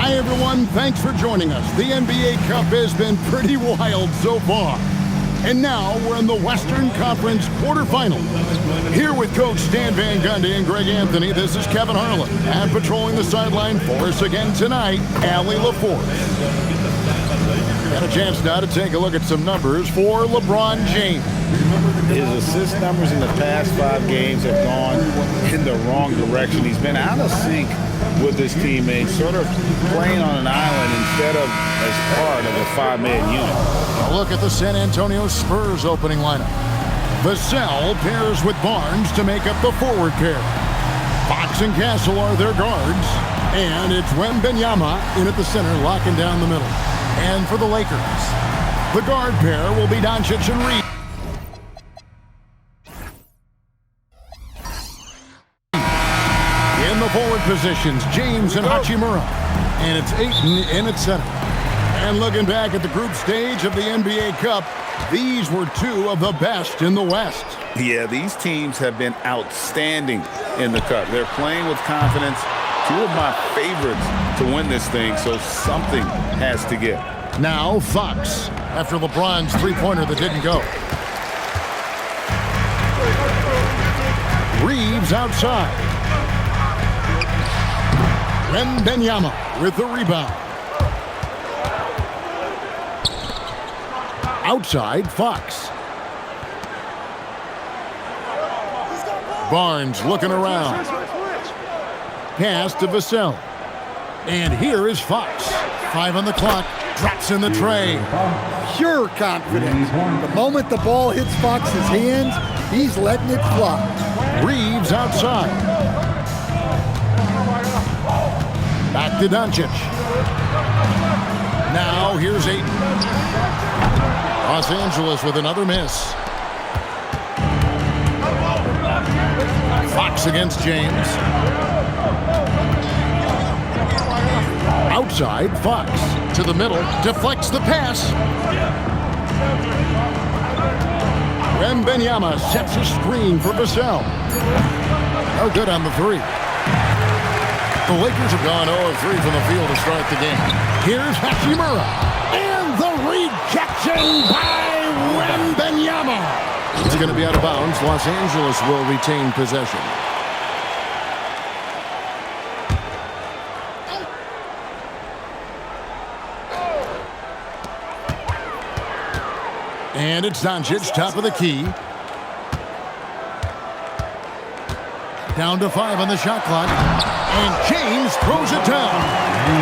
Hi, everyone. Thanks for joining us. The NBA Cup has been pretty wild so far. And now we're in the Western Conference quarterfinals. Here with Coach Stan Van Gundy and Greg Anthony, this is Kevin Harlan. And patrolling the sideline for us again tonight, Allie LaForce. Got a chance now to take a look at some numbers for LeBron James. His assist numbers in the past 5 games have gone in the wrong direction. He's been out of sync with his teammates, sort of playing on an island instead of as part of a 5-man unit. A look at the San Antonio Spurs opening lineup. Vassell pairs with Barnes to make up the forward pair. Fox and Castle are their guards. And it's Wembanyama in at the center, locking down the middle. And for the Lakers, the guard pair will be Doncic and Reed. In the forward positions, James and Hachimura. And it's Ayton in at center. And looking back at the group stage of the NBA Cup, these were 2 of the best in the West. Yeah, these teams have been outstanding in the Cup. They're playing with confidence. 2 of my favorites to win this thing, so something has to give. Now Fox, after LeBron's three-pointer that didn't go. Reeves outside. Wembanyama with the rebound. Outside, Fox. Barnes looking around. Pass to Vassell. And here is Fox. 5 on the clock. Drops in the tray. Pure confidence. The moment the ball hits Fox's hands, he's letting it fly. Reeves outside. Back to Doncic. Now here's Ayton. Los Angeles with another miss. Fox against James. Outside, Fox to the middle, deflects the pass. Wembanyama sets a screen for Vassell. No good on the 3. The Lakers have gone 0-3 from the field to start the game. Here's Hachimura. And the rejection by Wembanyama. It's going to be out of bounds. Los Angeles will retain possession. And it's Doncic, top of the key. Down to 5 on the shot clock. And James throws it down.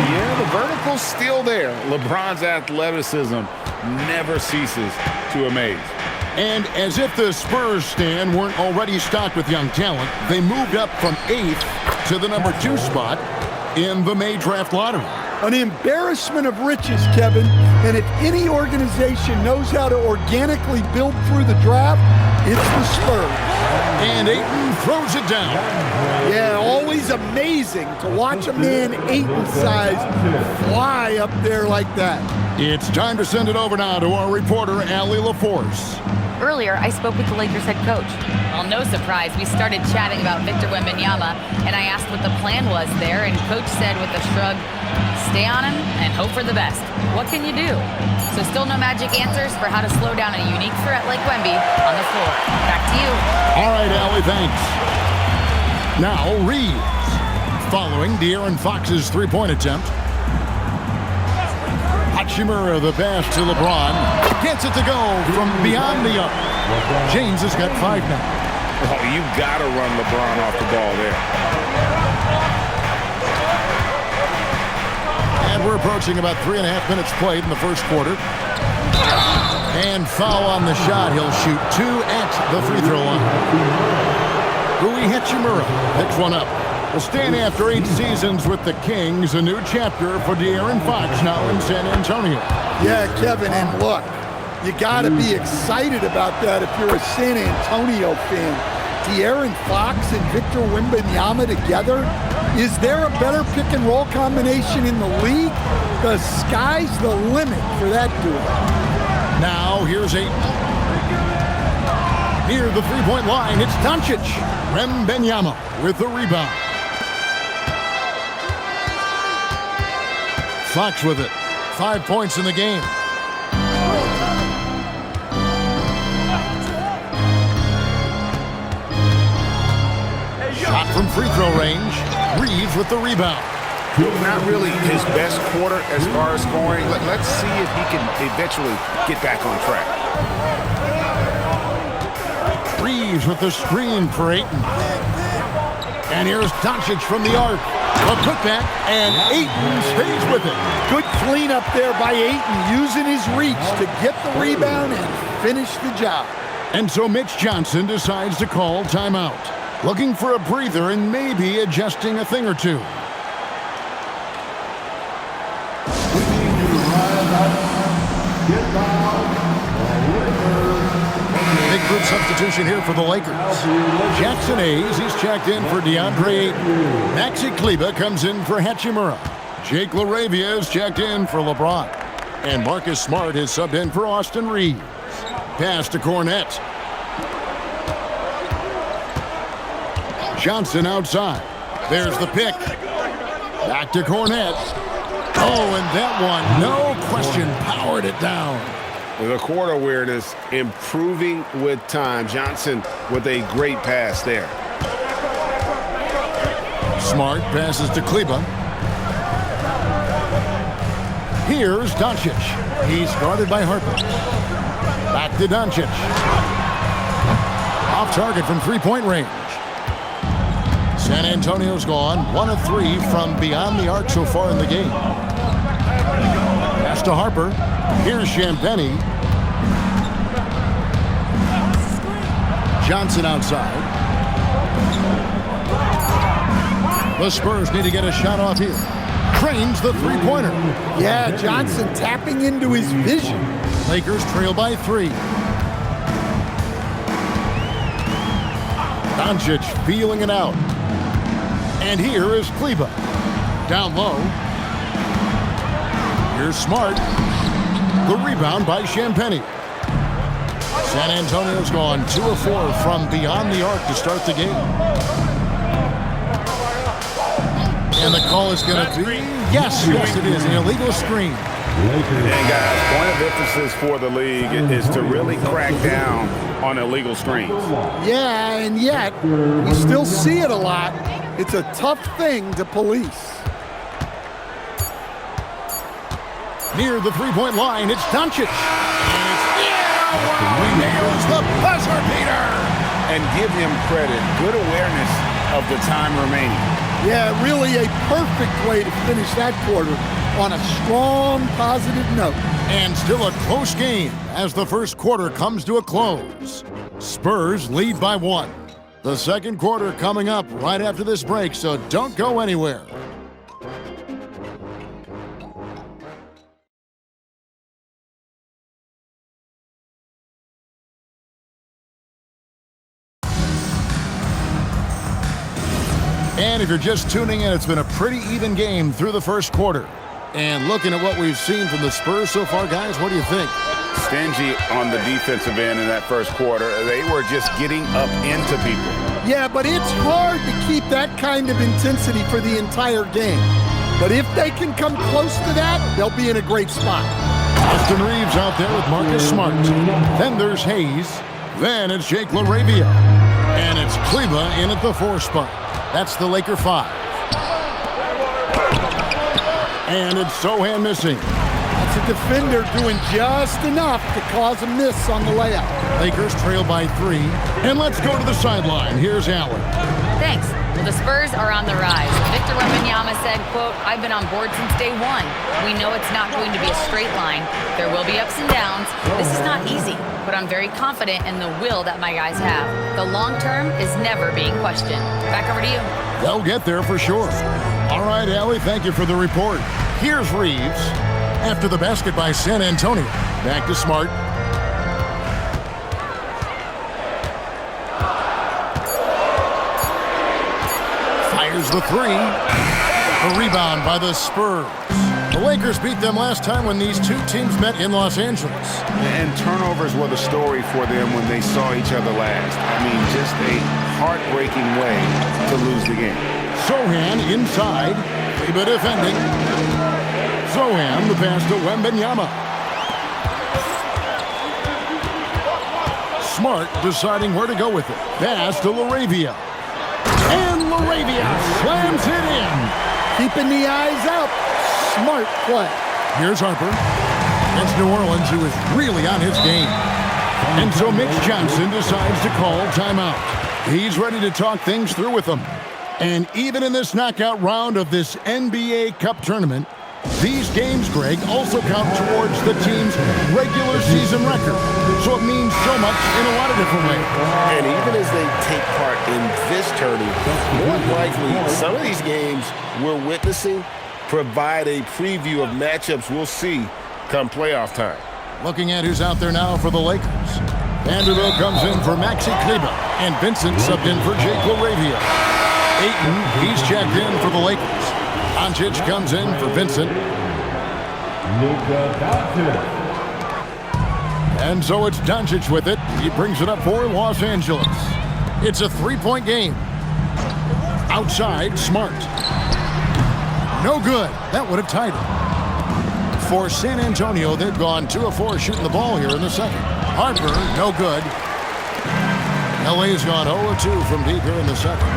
Yeah, the vertical's still there. LeBron's athleticism never ceases to amaze. And as if the Spurs stand weren't already stocked with young talent, they moved up from 8th to the number 2 spot in the May draft lottery. An embarrassment of riches, Kevin. And if any organization knows how to organically build through the draft, it's the Spurs. And Ayton throws it down. Yeah, always amazing to watch a man Ayton's size fly up there like that. It's time to send it over now to our reporter, Allie LaForce. Earlier, I spoke with the Lakers head coach. Well, no surprise, we started chatting about Victor Wembanyama, and I asked what the plan was there, and coach said with a shrug, stay on him and hope for the best. What can you do? So still no magic answers for how to slow down a unique threat like Wemby on the floor. Back to you. All right, Allie, thanks. Now, Reeves, following De'Aaron Fox's three-point attempt. Hachimura, the pass to LeBron. Gets it to go from beyond the arc. James has got 5 now. Oh, you got to run LeBron off the ball there. And we're approaching about 3.5 minutes played in the first quarter. And foul on the shot. He'll shoot 2 at the free throw line. Rui Hachimura picks one up. We'll stand after 8 seasons with the Kings, a new chapter for De'Aaron Fox now in San Antonio. Yeah, Kevin, and look, you got to be excited about that if you're a San Antonio fan. De'Aaron Fox and Victor Wembanyama together? Is there a better pick-and-roll combination in the league? The sky's the limit for that duo. Now, here's Ayton. Near the three-point line, it's Doncic. Wembanyama with the rebound. Fox with it. 5 points in the game. Shot from free throw range. Reeves with the rebound. Not really his best quarter as far as scoring. Let's see if he can eventually get back on track. Reeves with the screen for Ayton. And here's Doncic from the arc. A putback, and Ayton stays with it. Good cleanup there by Ayton, using his reach to get the rebound and finish the job. And so Mitch Johnson decides to call timeout. Looking for a breather and maybe adjusting a thing or two. Big group substitution here for the Lakers. Jackson Hayes, he's checked in for DeAndre Ayton. Maxi Kleber comes in for Hachimura. Jake LaRavia is checked in for LeBron. And Marcus Smart is subbed in for Austin Reeves. Pass to Cornette. Johnson outside. There's the pick. Back to Cornette. Oh, and that one, no question, powered it down. The court awareness improving with time. Johnson with a great pass there. Smart passes to Kleber. Here's Doncic. He's guarded by Harper. Back to Doncic. Off target from three-point range. San Antonio's gone 1 of 3 from beyond the arc so far in the game. Pass to Harper. Here's Champagnie. Johnson outside. The Spurs need to get a shot off here. Cranes the three-pointer. Yeah, Johnson tapping into his vision. Lakers trail by 3. Doncic feeling it out. And here is Kleber. Down low. Here's Smart. The rebound by Champagnie. San Antonio's gone 2 of 4 from beyond the arc to start the game. And the call is going to be, yes, it is, an illegal screen. And guys, point of emphasis for the league is to really crack down on illegal screens. Yeah, and yet, we still see it a lot. It's a tough thing to police. Near the three-point line, it's Doncic. He nails the buzzer beater. And give him credit. Good awareness of the time remaining. Yeah, really a perfect way to finish that quarter on a strong, positive note. And still a close game as the first quarter comes to a close. Spurs lead by 1. The second quarter coming up right after this break, so don't go anywhere. And if you're just tuning in, it's been a pretty even game through the first quarter. And looking at what we've seen from the Spurs so far, guys, what do you think? Stingy on the defensive end in that first quarter. They were just getting up into people. Yeah, but it's hard to keep that kind of intensity for the entire game. But if they can come close to that, they'll be in a great spot. Austin Reeves out there with Marcus Smart. Then there's Hayes. Then it's Jake LaRavia. And it's Kleber in at the 4 spot. That's the Laker 5. And it's Sohan missing. That's a defender doing just enough to cause a miss on the layup. Lakers trail by 3. And let's go to the sideline. Here's Allen. Thanks. Well, the Spurs are on the rise. Victor Wembanyama said, quote, "I've been on board since day 1. We know it's not going to be a straight line. There will be ups and downs. This is not easy, but I'm very confident in the will that my guys have. The long term is never being questioned." Back over to you. They'll get there for sure. All right, Allie, thank you for the report. Here's Reeves. After the basket by San Antonio. Back to Smart. Fires the 3. A rebound by the Spurs. The Lakers beat them last time when these two teams met in Los Angeles. And turnovers were the story for them when they saw each other last. I mean, just a heartbreaking way to lose the game. Sohan inside. Kleber defending. Sohan, the pass to Wembanyama. Smart deciding where to go with it. Pass to LaRavia. And LaRavia slams it in. Keeping the eyes up. Smart play. Here's Harper. Against New Orleans, who is really on his game. And so Mitch Johnson decides to call timeout. He's ready to talk things through with them. And even in this knockout round of this NBA Cup tournament, these games, Greg, also count towards the team's regular season record. So it means so much in a lot of different ways. And even as they take part in this tournament, more than likely, some of these games we're witnessing provide a preview of matchups we'll see come playoff time. Looking at who's out there now for the Lakers. Vanderbilt comes in for Maxi Kleber, and Vincent subbed in for Jake LaRavia. Ayton, he's checked in for the Lakers. Doncic comes in for Vincent. And so it's Doncic with it. He brings it up for Los Angeles. It's a three-point game. Outside, Smart. No good. That would have tied it. For San Antonio, they've gone 2 of 4 shooting the ball here in the second. Harper, no good. LA's gone 0 of 2 from deep here in the second.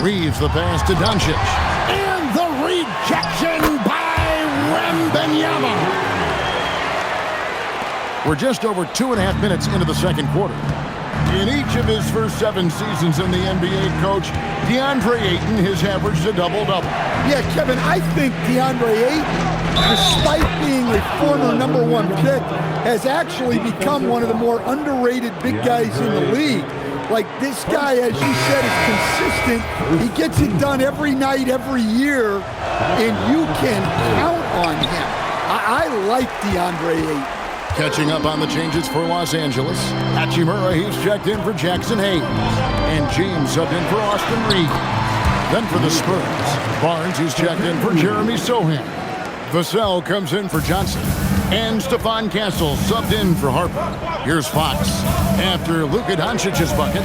Reeves the pass to Doncic. And the rejection by Wembanyama. We're just over 2.5 minutes into the second quarter. In each of his first 7 seasons in the NBA, Coach, DeAndre Ayton has averaged a double-double. Yeah, Kevin, I think DeAndre Ayton, despite being a former #1 pick, has actually become one of the more underrated big guys in the league. Like, this guy, as you said, is consistent. He gets it done every night, every year, and you can count on him. I like DeAndre Ayton. Catching up on the changes for Los Angeles. Hachimura, he's checked in for Jackson Hayes. And James subbed in for Austin Reed. Then for the Spurs, Barnes, he's checked in for Jeremy Sohan. Vassell comes in for Johnson. And Stephon Castle subbed in for Harper. Here's Fox after Luka Doncic's bucket.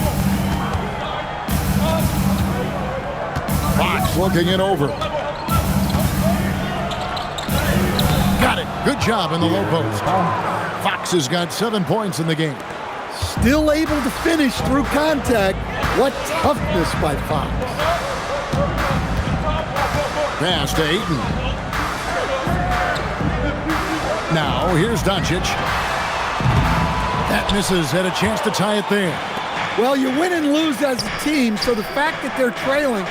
Fox looking it over. Got it. Good job in the low post. Fox has got 7 points in the game. Still able to finish through contact. What toughness by Fox. Pass to Ayton. Now, here's Doncic. That misses. Had a chance to tie it there. Well, you win and lose as a team, so the fact that they're trailing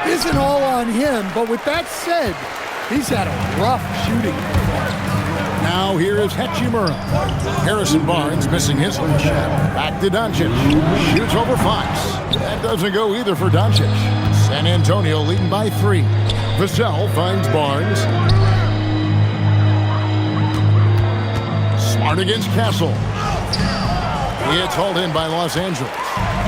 isn't all on him. But with that said, he's had a rough shooting. Now here is Hachimura. Harrison Barnes missing his last shot. Back to Doncic. Shoots over Fox. That doesn't go either for Doncic. San Antonio leading by 3. Vassell finds Barnes. Smart against Castle. It's hauled in by Los Angeles.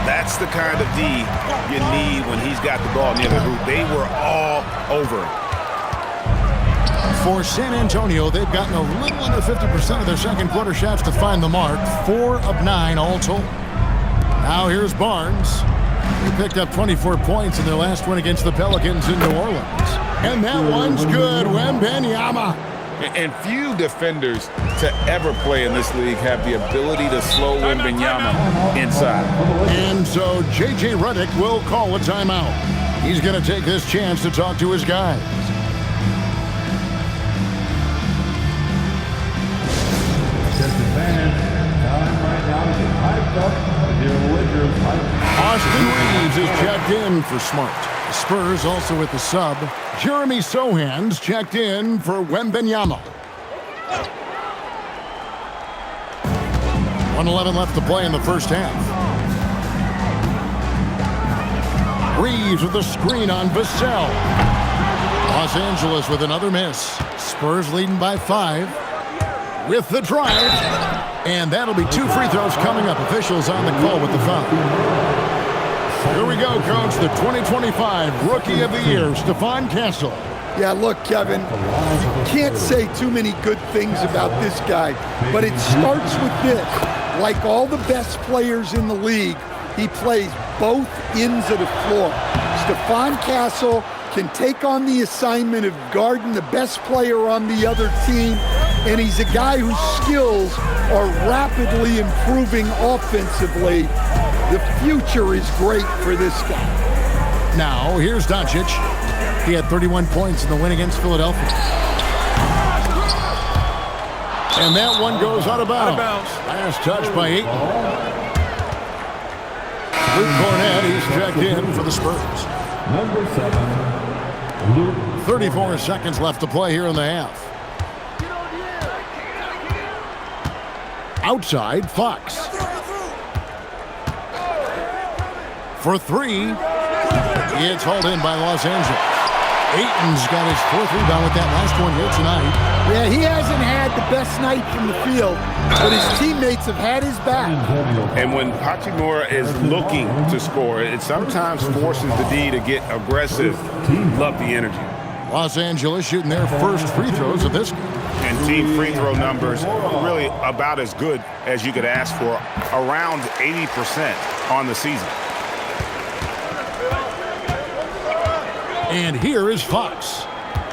That's the kind of D you need when he's got the ball near the hoop. They were all over him. For San Antonio, they've gotten a little under 50% of their second quarter shots to find the mark. 4 of 9 all told. Now here's Barnes. He picked up 24 points in their last win against the Pelicans in New Orleans. And that one's good. Wembanyama. And few defenders to ever play in this league have the ability to slow Wembanyama inside. And so J.J. Redick will call a timeout. He's going to take this chance to talk to his guys. Austin Reeves is checked in for Smart. The Spurs also with the sub. Jeremy Sohan's checked in for Wembanyama. 1:11 left to play in the first half. Reeves with the screen on Vassell. Los Angeles with another miss. Spurs leading by 5. With the drive. And that'll be 2 free throws coming up. Officials on the call with the foul. Here we go, Coach. The 2025 Rookie of the Year, Stephon Castle. Yeah, look, Kevin, you can't say too many good things about this guy, but it starts with this. Like all the best players in the league, he plays both ends of the floor. Stephon Castle can take on the assignment of guarding the best player on the other team, and he's a guy whose skills are rapidly improving offensively. The future is great for this guy. Now, here's Doncic. He had 31 points in the win against Philadelphia. And that one goes out of bounds. Last touch by Ayton. Luke Cornett, he's checked in for the Spurs. Number 7, Luke. 34 seconds left to play here in the half. Outside, Fox. For three. It's hauled in by Los Angeles. Ayton's got his 4th rebound with that last one here tonight. Yeah, he hasn't had the best night from the field, but his teammates have had his back. And when Hachimura is looking to score, it sometimes forces the D to get aggressive. Love the energy. Los Angeles shooting their first free throws of this game. And team free throw numbers really about as good as you could ask for, around 80% on the season. And here is Fox.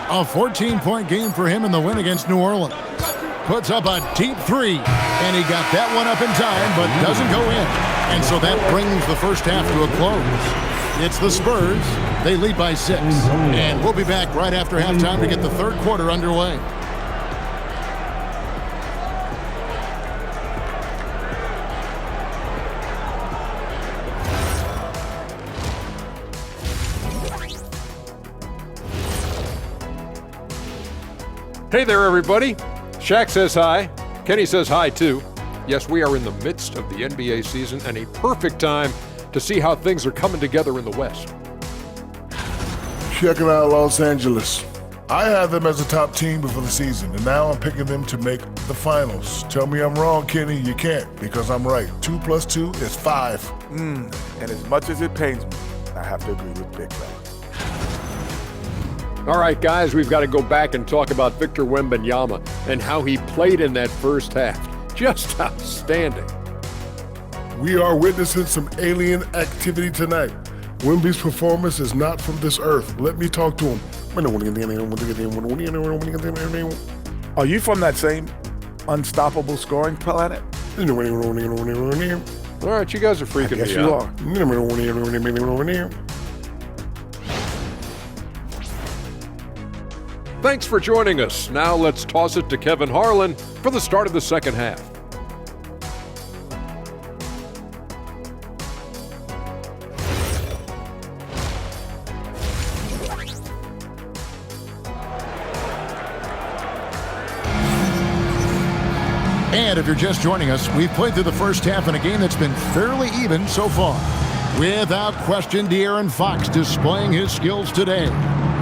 A 14-point game for him in the win against New Orleans. Puts up a deep three, and he got that one up in time, but doesn't go in. And so that brings the first half to a close. It's the Spurs. They lead by 6. And we'll be back right after halftime to get the third quarter underway. Hey there, everybody. Shaq says hi. Kenny says hi, too. Yes, we are in the midst of the NBA season and a perfect time to see how things are coming together in the West. Checking out Los Angeles. I had them as a top team before the season, and now I'm picking them to make the finals. Tell me I'm wrong, Kenny. You can't, because I'm right. 2 + 2 is 5. And as much as it pains me, I have to agree with Big Fella. All right, guys, we've got to go back and talk about Victor Wembanyama and how he played in that first half. Just outstanding. We are witnessing some alien activity tonight. Wemby's performance is not from this earth. Let me talk to him. Are you from that same unstoppable scoring planet? All right, you guys are freaking Yes, me you out. are. Thanks for joining us. Now let's toss it to Kevin Harlan for the start of the second half. And if you're just joining us, we've played through the first half in a game that's been fairly even so far. Without question, De'Aaron Fox displaying his skills today.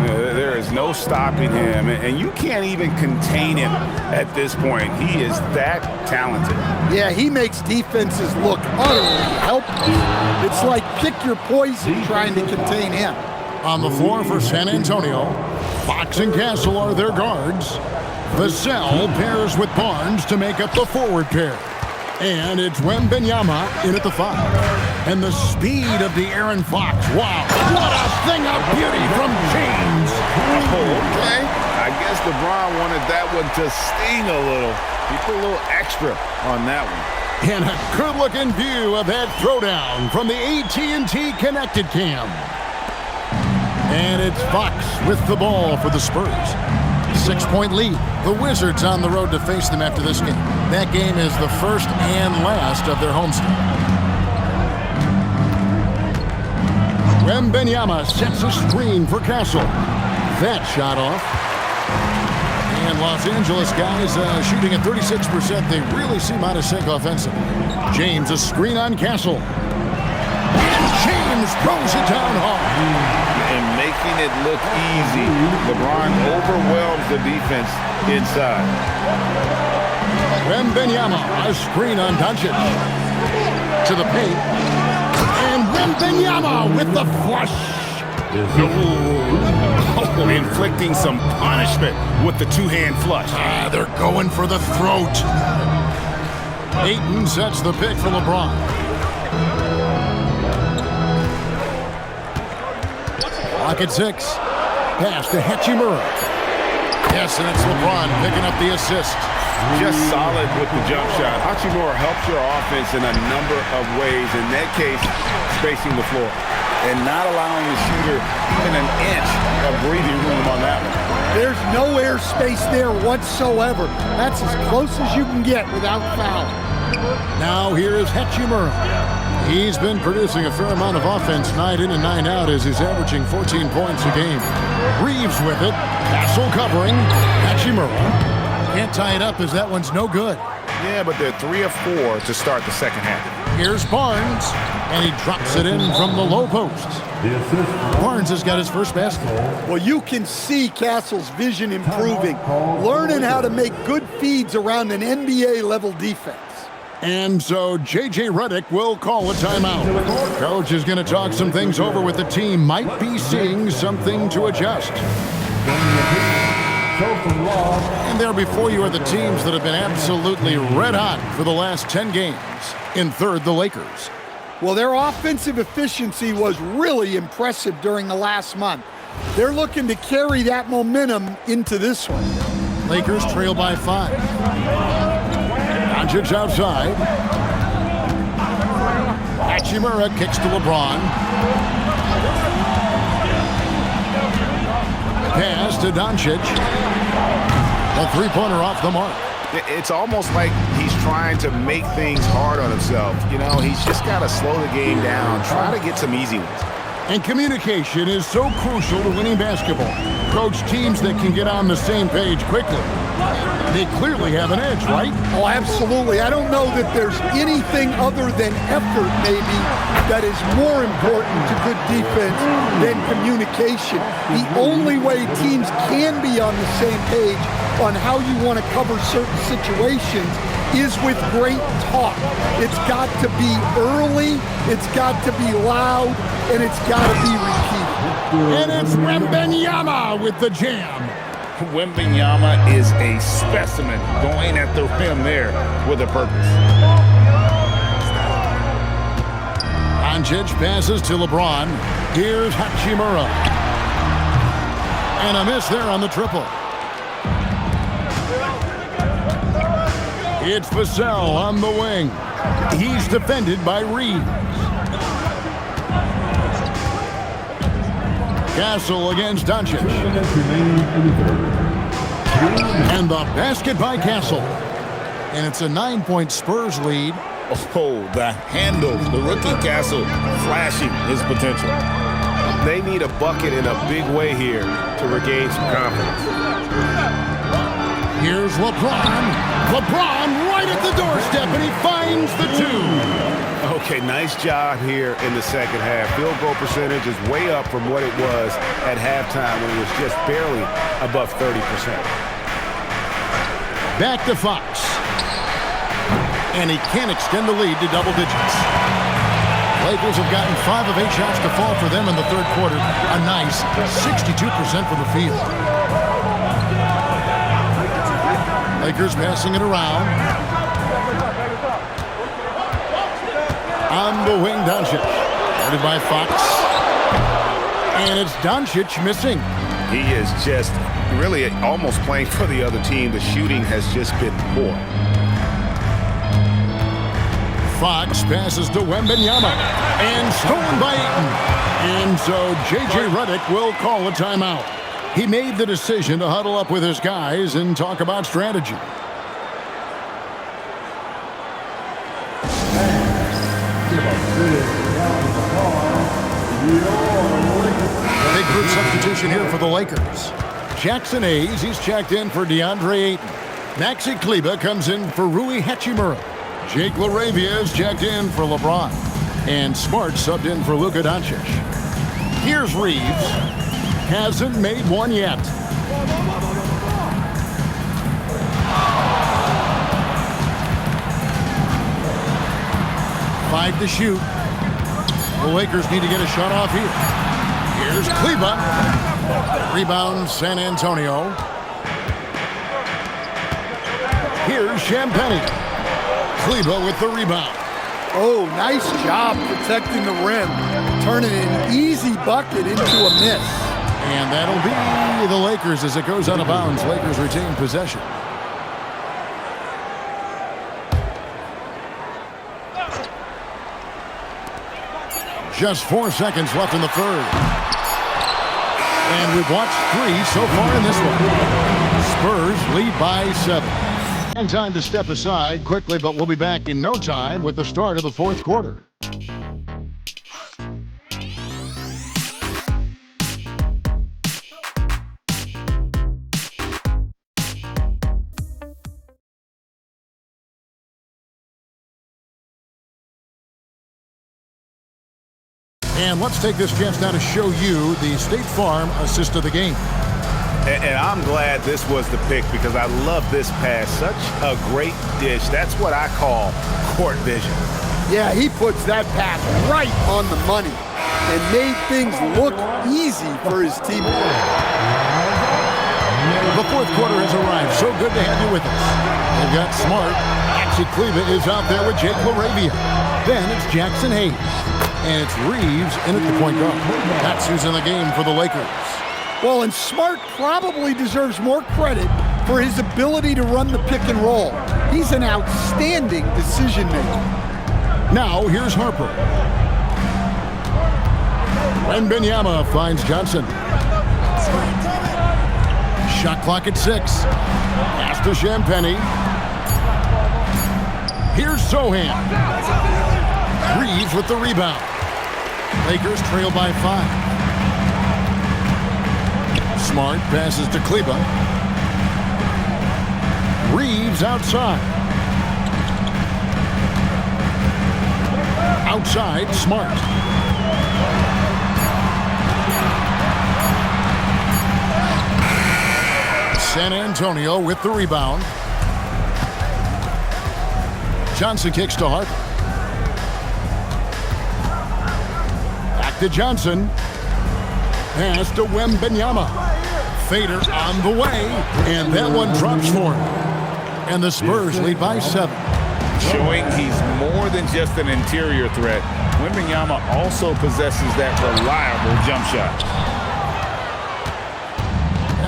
There is no stopping him, and you can't even contain him at this point. He is that talented. Yeah, he makes defenses look utterly helpless. It's like pick your poison trying to contain him. On the floor for San Antonio, Fox and Castle are their guards. Vassell pairs with Barnes to make up the forward pair. And it's Wembanyama in at the 5. And the speed of De'Aaron Fox. Wow, what a thing of beauty from James. Okay. I guess LeBron wanted that one to sting a little. He put a little extra on that one. And a good-looking view of that throwdown from the AT&T Connected Cam. And it's Fox with the ball for the Spurs. 6-point lead. The Wizards on the road to face them after this game. That game is the first and last of their homestand. Wembanyama sets a screen for Castle. That shot off. And Los Angeles guys shooting at 36%. They really seem out of sync offensively. James, a screen on Castle. And James throws it down hard. And making it look easy. LeBron overwhelms the defense inside. Wembanyama, a screen on Doncic. To the paint. And Wembanyama with the flush. Oh, inflicting some punishment with the two-hand flush. They're going for the throat. Ayton sets the pick for LeBron. Clock at 6. Pass to Hachimura. Yes, and it's LeBron picking up the assist. Just solid with the jump shot. Hachimura helps your offense in a number of ways. In that case, spacing the floor and not allowing the shooter even an inch of breathing room on that one. There's no air space there whatsoever. That's as close as you can get without foul. Now here is Hachimura. He's been producing a fair amount of offense night in and night out as he's averaging 14 points a game. Reeves with it. Castle covering. Hachimura. Can't tie it up as that one's no good. Yeah, but they're 3 of 4 to start the second half. Here's Barnes, and he drops it in from the low post. Barnes has got his first basket. Well, you can see Castle's vision improving, learning how to make good feeds around an NBA-level defense. And so J.J. Redick will call a timeout. Coach is going to talk some things over with the team. Might be seeing something to adjust. And there before you are the teams that have been absolutely red hot for the last 10 games. In third, the Lakers. Well, their offensive efficiency was really impressive during the last month. They're looking to carry that momentum into this one. Lakers trail by 5. Doncic outside. Hachimura kicks to LeBron. Pass to Doncic. A three-pointer off the mark. It's almost like he's trying to make things hard on himself. You know, he's just got to slow the game down, try to get some easy ones. And communication is so crucial to winning basketball. Coach, teams that can get on the same page quickly, they clearly have an edge, right? Oh, absolutely. I don't know that there's anything other than effort, maybe, that is more important to good defense than communication. The only way teams can be on the same page on how you want to cover certain situations is with great talk. It's got to be early, it's got to be loud, and it's got to be repeated. And it's Wembanyama with the jam. Wembanyama is a specimen going at the rim there with a purpose. Doncic passes to LeBron. Here's Hachimura. And a miss there on the triple. It's Vassell on the wing. He's defended by Reeves. Castle against Doncic. And the basket by Castle. And it's a 9-point Spurs lead. Oh, the handle, the rookie Castle flashing his potential. They need a bucket in a big way here to regain some confidence. Here's LeBron. LeBron right at the doorstep, and he finds the 2. Okay, nice job here in the second half. Field goal percentage is way up from what it was at halftime when it was just barely above 30%. Back to Fox. And he can't extend the lead to double digits. Lakers have gotten 5 of 8 shots to fall for them in the third quarter. A nice 62% from the field. Lakers passing it around. On the wing, Doncic. Guarded by Fox. And it's Doncic missing. He is just really almost playing for the other team. The shooting has just been poor. Fox passes to Wembanyama. And stolen by Ayton. And so J.J. Redick will call a timeout. He made the decision to huddle up with his guys and talk about strategy. Big group substitution here for the Lakers. Jackson Hayes, he's checked in for DeAndre Ayton. Maxi Kleber comes in for Rui Hachimura. Jake LaRavia is checked in for LeBron. And Smart subbed in for Luka Doncic. Here's Reeves. Hasn't made one yet. Five to shoot. The Lakers need to get a shot off here. Here's Kleber. Rebound, San Antonio. Here's Champagnie. Kleber with the rebound. Oh, nice job protecting the rim, turning an easy bucket into a miss. And that'll be the Lakers as it goes out of bounds. Lakers retain possession. Just 4 seconds left in the third. And we've watched 3 so far in this one. Spurs lead by 7. And time to step aside quickly, but we'll be back in no time with the start of the fourth quarter. And let's take this chance now to show you the State Farm assist of the game. And I'm glad this was the pick because I love this pass. Such a great dish. That's what I call court vision. Yeah, he puts that pass right on the money and made things look easy for his teammates. The fourth quarter has arrived. So good to have you with us. They've got Smart. Maxi Kleba is out there with Jake LaRavia. Then it's Jackson Hayes. And it's Reeves in at the point guard. That's who's in the game for the Lakers. Well, and Smart probably deserves more credit for his ability to run the pick and roll. He's an outstanding decision maker. Now, here's Harper. Wembanyama finds Johnson. Shot clock at 6. Pass to Champagny. Here's Sohan. Reeves with the rebound. Lakers trail by 5. Smart passes to Kleba. Reeves outside. Outside, Smart. San Antonio with the rebound. Johnson kicks to Harper. Back to Johnson. Pass to Wembanyama. Fader on the way, and that one drops for him. And the Spurs lead by 7. Showing he's more than just an interior threat. Wembanyama also possesses that reliable jump shot.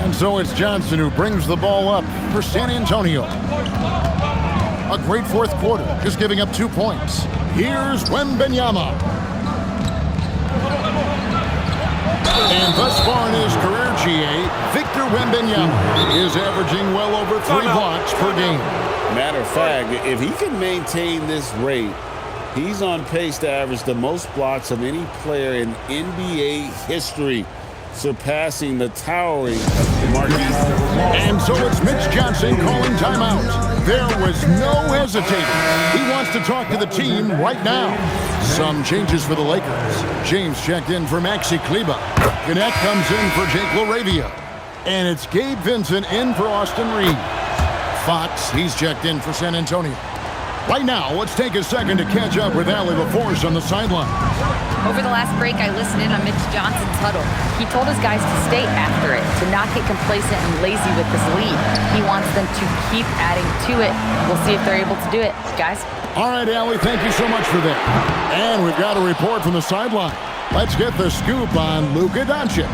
And so it's Johnson who brings the ball up for San Antonio. A great fourth quarter, just giving up 2 points. Here's Wembanyama. And thus far in his career, GA, Victor Wembanyama is averaging well over 3 blocks per game. Matter of fact, if he can maintain this rate, he's on pace to average the most blocks of any player in NBA history, surpassing the towering Marquise. And so it's Mitch Johnson calling timeout. There was no hesitating. He wants to talk to the team right now. Some changes for the Lakers. James checked in for Maxi Kleba. Gannett comes in for Jake LaRavia. And it's Gabe Vincent in for Austin Reeves. Fox, he's checked in for San Antonio. Right now, let's take a second to catch up with Allie LaForce on the sideline. Over the last break, I listened in on Mitch Johnson's huddle. He told his guys to stay after it, to not get complacent and lazy with this lead. He wants them to keep adding to it. We'll see if they're able to do it, guys. All right, Allie, thank you so much for that. And we've got a report from the sideline. Let's get the scoop on Luka Doncic.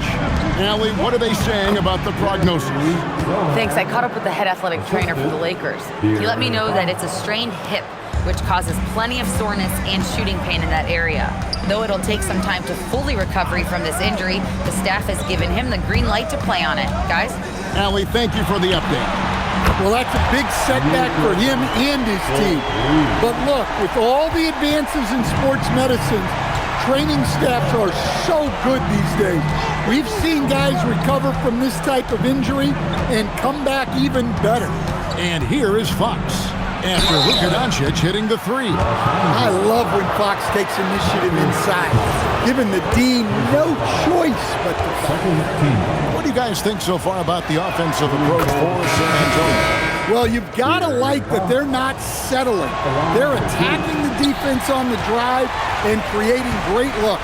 Allie, what are they saying about the prognosis? Thanks. I caught up with the head athletic trainer for the Lakers. He let me know that it's a strained hip, which causes plenty of soreness and shooting pain in that area. Though it'll take some time to fully recover from this injury, the staff has given him the green light to play on it. Guys? Allie, thank you for the update. Well, that's a big setback for him and his team. But look, with all the advances in sports medicine, training staffs are so good these days. We've seen guys recover from this type of injury and come back even better. And here is Fox. After Luka Doncic hitting the 3. I love when Fox takes initiative inside, giving the Dean no choice but to fight. What do you guys think so far about the offensive approach for San Antonio? Well, you've got to like that they're not settling. They're attacking the defense on the drive and creating great looks.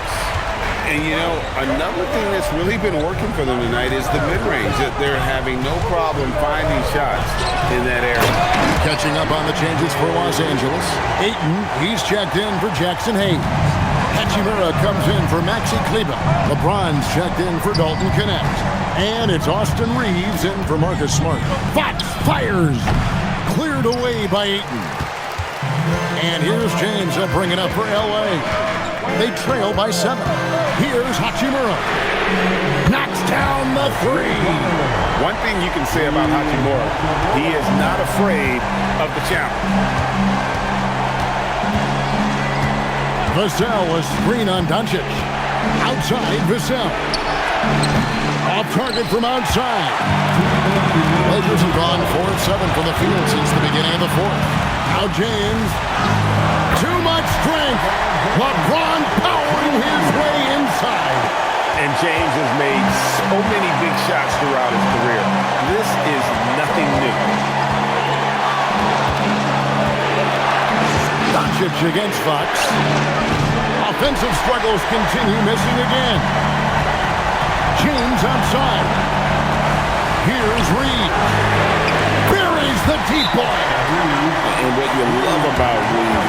And, you know, another thing that's really been working for them tonight is the mid-range. That they're having no problem finding shots in that area. Catching up on the changes for Los Angeles. Ayton, he's checked in for Jackson Hayes. Hachimura comes in for Maxi Kleber. LeBron's checked in for Dalton Connect. And it's Austin Reeves in for Marcus Smart. Fox fires. Cleared away by Ayton. And here's James. He'll bring it up for L.A. They trail by 7. Here's Hachimura. Knocks down the 3. One thing you can say about Hachimura, he is not afraid of the challenge. Vassell, a screen on Doncic. Outside, Vassell. Off target from outside. Lakers have gone 4 of 7 from the field since the beginning of the 4th. Now James. Too much strength. LeBron powering his way inside. And James has made so many big shots throughout his career. This is nothing new. Doncic against Fox. Offensive struggles continue, missing again. James outside. Here's Reed. Buries the deep ball. And what you love about Reed,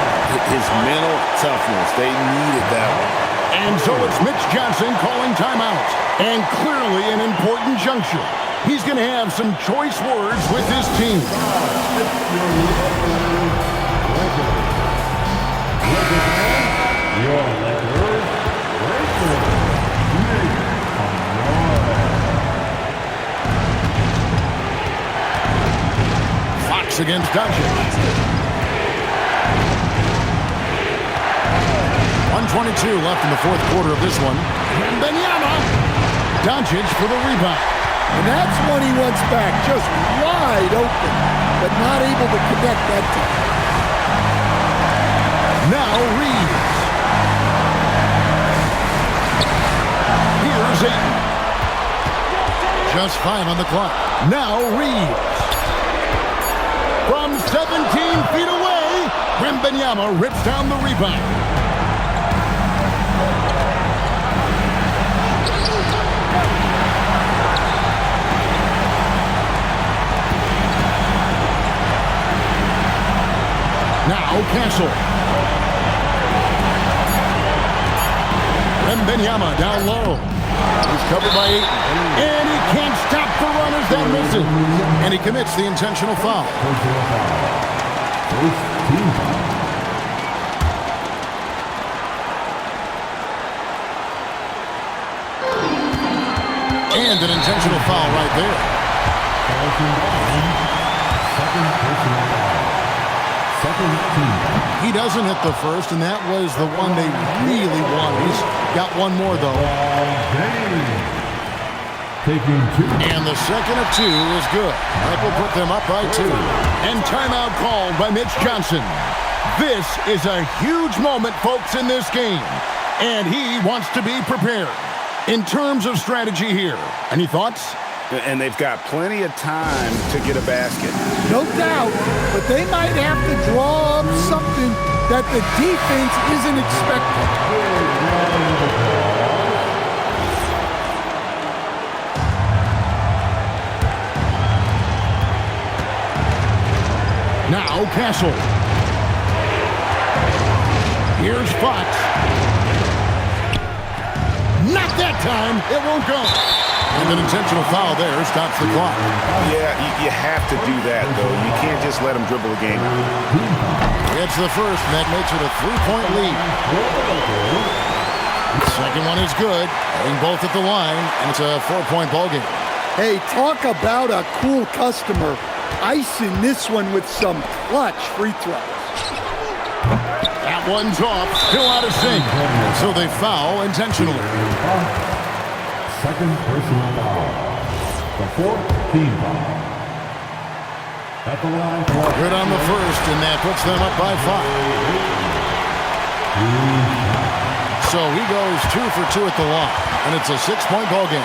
his mental toughness. They needed that one. And so it's Mitch Johnson calling timeout. And clearly an important juncture. He's going to have some choice words with his team. Your Lakers, Fox against Doncic. 1:22 left in the 4th quarter of this one. Wembanyama. Doncic for the rebound. And that's one he wants back, just wide open, but not able to connect that time. Now Reeves. Here's Ayton. Just 5 on the clock. Now Reeves. From 17 feet away, Wembanyama rips down the rebound. Now Castle. Wembanyama down low. He's covered by 8. And he can't stop the run as that misses. And he commits the intentional foul. And an intentional foul right there. He doesn't hit the first, and that was the one they really wanted. He's got one more, though. And the second of 2 is good. That will put them up by 2. And timeout called by Mitch Johnson. This is a huge moment, folks, in this game. And he wants to be prepared. In terms of strategy here, any thoughts? And they've got plenty of time to get a basket. No doubt, but they might have to draw up something that the defense isn't expecting. Now Castle. Here's Fox. Not that time. It won't go. And an intentional foul there stops the clock. Yeah, you have to do that, though. You can't just let him dribble the game. It's the first, and that makes it a 3-point lead. The second one is good. Hitting both at the line, and it's a 4-point ball game. Hey, talk about a cool customer. Icing this one with some clutch free throws. That one's off, still out of sync. So they foul intentionally. Second personal foul. The 4th team foul. At the line. Good on the first, and that puts them up by 5. So he goes 2 for 2 at the line, and it's a 6-point ball game.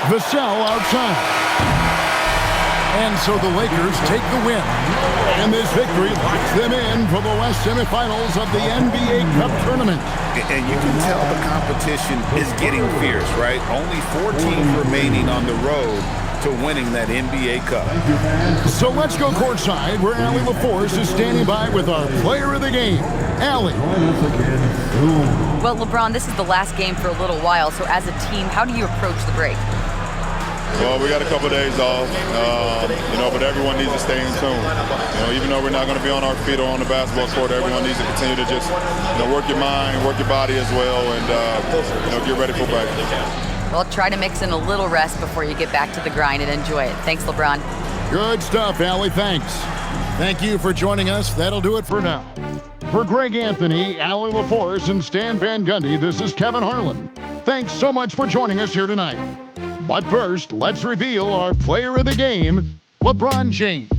Vassell outside. And so the Lakers take the win. And this victory locks them in for the West semifinals of the NBA Cup tournament. And you can tell the competition is getting fierce, right? Only 4 teams remaining on the road to winning that NBA Cup. So let's go courtside where Allie LaForce is standing by with our player of the game. Allie. Well, LeBron, this is the last game for a little while, so as a team, how do you approach the break? Well, we got a couple days off, but everyone needs to stay in tune. Even though we're not going to be on our feet or on the basketball court, everyone needs to continue to just, work your mind, work your body as well, and, get ready for practice. Well, try to mix in a little rest before you get back to the grind and enjoy it. Thanks, LeBron. Good stuff, Allie. Thanks. Thank you for joining us. That'll do it for now. For Greg Anthony, Allie LaForce, and Stan Van Gundy, this is Kevin Harlan. Thanks so much for joining us here tonight. But first, let's reveal our player of the game, LeBron James.